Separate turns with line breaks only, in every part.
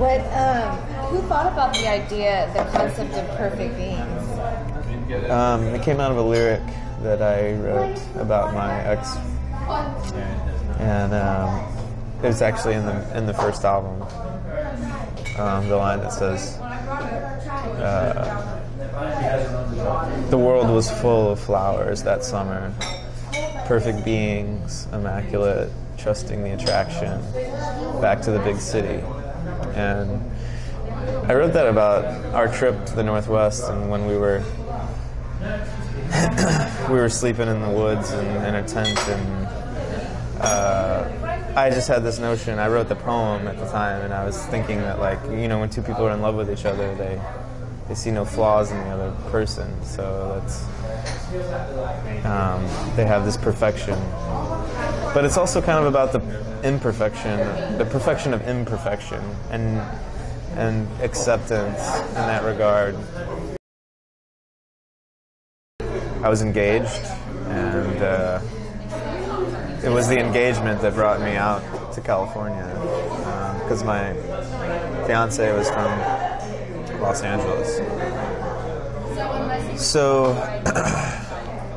Who thought about the idea, the concept of perfect beings?
It came out of a lyric that I wrote about my ex, and it was actually in the first album. The line that says, "The world was full of flowers that summer, perfect beings, immaculate, trusting the attraction, back to the big city." And I wrote that about our trip to the Northwest, and when we were sleeping in the woods and in a tent, and I just had this notion. I wrote the poem at the time, and I was thinking that, like, you know, when two people are in love with each other, they see no flaws in the other person. So that's they have this perfection. But it's also kind of about the imperfection, the perfection of imperfection, and acceptance in that regard. I was engaged, and it was the engagement that brought me out to California, because my fiance was from Los Angeles. So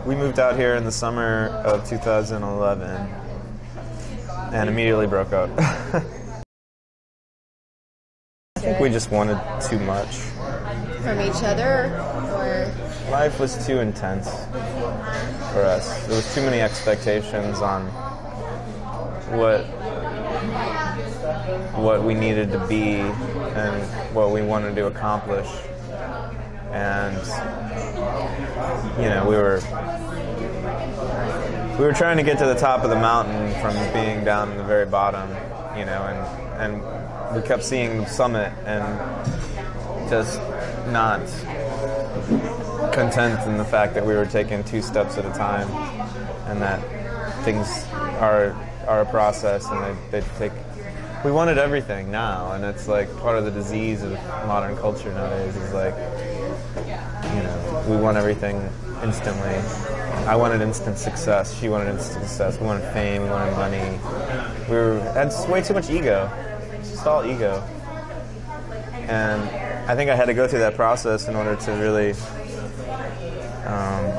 we moved out here in the summer of 2011 and immediately broke up. I think we just wanted too much.
From each other, or?
Life was too intense for us. There was too many expectations on what we needed to be and what we wanted to accomplish. And, you know, we were trying to get to the top of the mountain from being down in the very bottom, you know, and we kept seeing the summit and just not content in the fact that we were taking 2 steps at a time, and that things are a process, and they take. We wanted everything now, and it's like part of the disease of modern culture nowadays is, like, you know, we want everything instantly. I wanted instant success. She wanted instant success. We wanted fame. We wanted money. Had way too much ego. It's just all ego. And I think I had to go through that process in order to really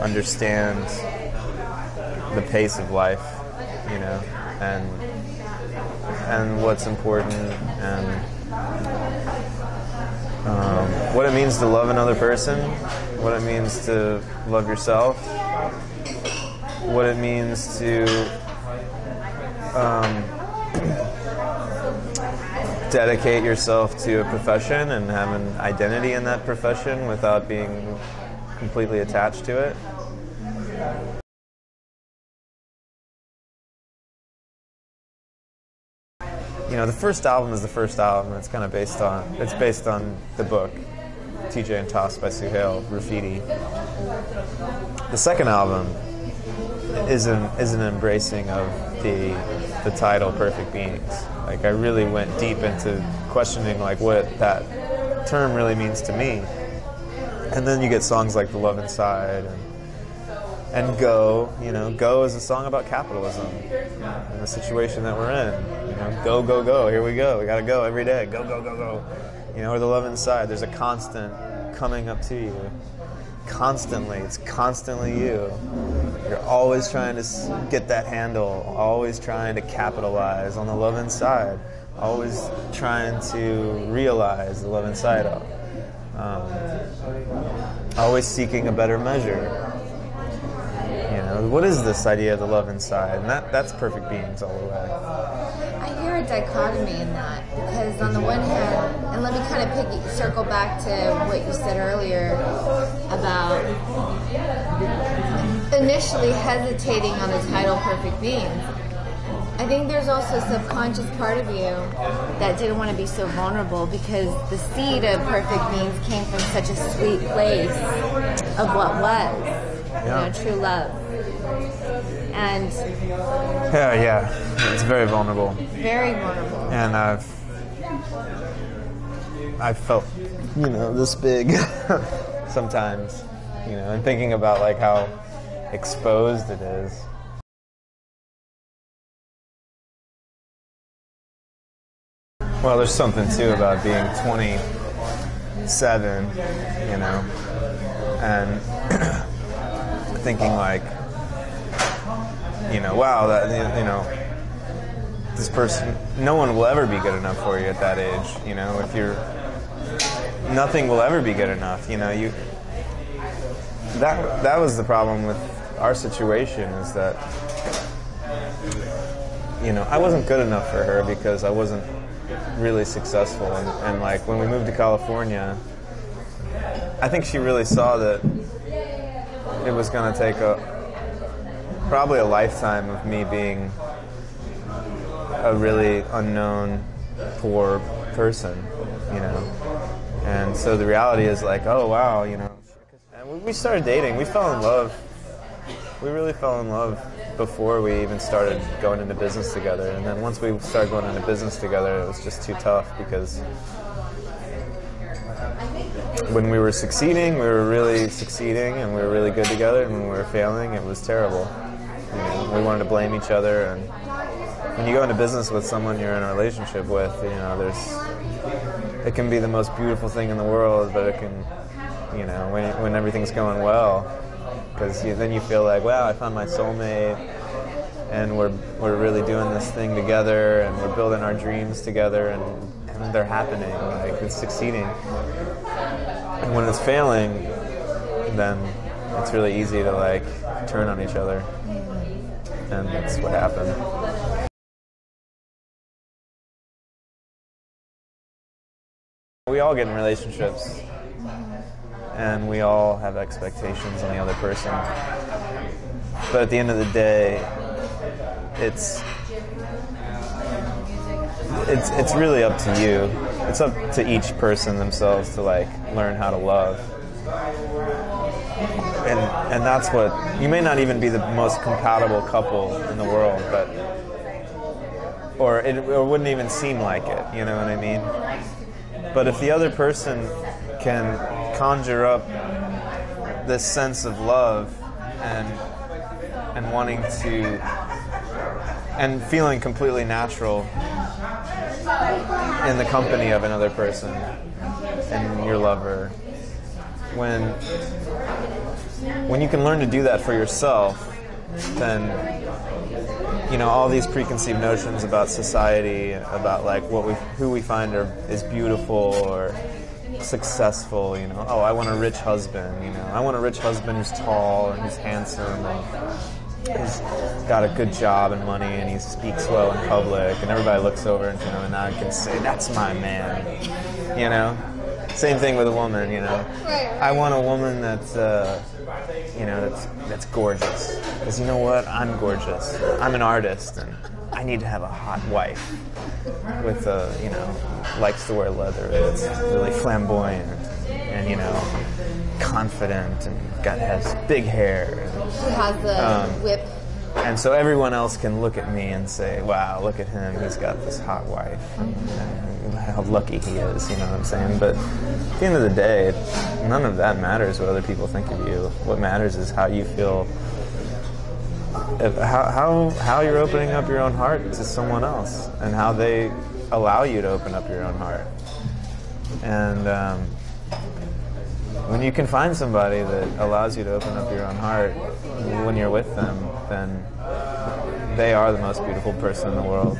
understand the pace of life, you know, and what's important, and what it means to love another person, what it means to love yourself, what it means to dedicate yourself to a profession and have an identity in that profession without being completely attached to it. You know, the first album is the first album. It's kind of based on the book, TJ and Toss by Suhail, Graffiti. The second album is an embracing of the title, Perfect Beings. Like, I really went deep into questioning, like, what that term really means to me. And then you get songs like The Love Inside and Go. You know, Go is a song about capitalism and the situation that we're in. You know, go, go, go, here we go. We gotta go every day. Go, go, go, go. You know, or The Love Inside. There's a constant coming up to you. Constantly. It's constantly you. You're always trying to get that handle. Always trying to capitalize on the love inside. Always trying to realize the love inside of. Always seeking a better measure. You know, what is this idea of the love inside? And that's Perfect Beings all the way.
I hear a dichotomy in that, because on the one hand, and let me kind of circle back to what you said earlier about initially hesitating on the title Perfect Beings. I think there's also a subconscious part of you that didn't want to be so vulnerable, because the seed of Perfect Beings came from such a sweet place of what was, you know, true love. And
yeah, it's very vulnerable.
Very vulnerable.
And I've felt, you know, this big sometimes, you know, and thinking about, like, how exposed it is. Well, there's something too about being 27, you know, and thinking like, you know, wow, that, you know, this person, no one will ever be good enough for you at that age, you know, if you're, nothing will ever be good enough, you know, that was the problem with our situation, is that, you know, I wasn't good enough for her because I wasn't really successful, and like when we moved to California, I think she really saw that it was going to take probably a lifetime of me being a really unknown, poor person, you know. And so the reality is like, oh wow, you know. And we started dating. We fell in love. We really fell in love before we even started going into business together. And then once we started going into business together, it was just too tough, because when we were succeeding, we were really succeeding and we were really good together, and when we were failing, it was terrible. You know, we wanted to blame each other, and when you go into business with someone you're in a relationship with, you know, it can be the most beautiful thing in the world, but it can, you know, when everything's going well, because then you feel like, wow, I found my soulmate, and we're really doing this thing together, and we're building our dreams together, and they're happening, like it's succeeding. And when it's failing, then it's really easy to like turn on each other, and that's what happened. We all get in relationships, and we all have expectations on the other person. But at the end of the day, it's really up to you. It's up to each person themselves to like learn how to love. And that's what, you may not even be the most compatible couple in the world, but or it wouldn't even seem like it, you know what I mean? But if the other person can conjure up this sense of love and wanting to, and feeling completely natural in the company of another person and your lover, when you can learn to do that for yourself, then, you know, all these preconceived notions about society, about like who we find is beautiful or successful, you know, oh, I want a rich husband, you know, I want a rich husband who's tall and who's handsome and he's got a good job and money and he speaks well in public, and everybody looks over into him and I can say, that's my man, you know. Same thing with a woman, you know. I want a woman that's, you know, that's gorgeous. Because you know what? I'm gorgeous. I'm an artist, and I need to have a hot wife with you know, likes to wear leather, that's really flamboyant, and you know, confident, and has big hair.
Who has the whip.
And so everyone else can look at me and say, wow, look at him, he's got this hot wife, and how lucky he is, you know what I'm saying? But at the end of the day, none of that matters what other people think of you. What matters is how you feel, how you're opening up your own heart to someone else, and how they allow you to open up your own heart. And when you can find somebody that allows you to open up your own heart when you're with them, then they are the most beautiful person in the world.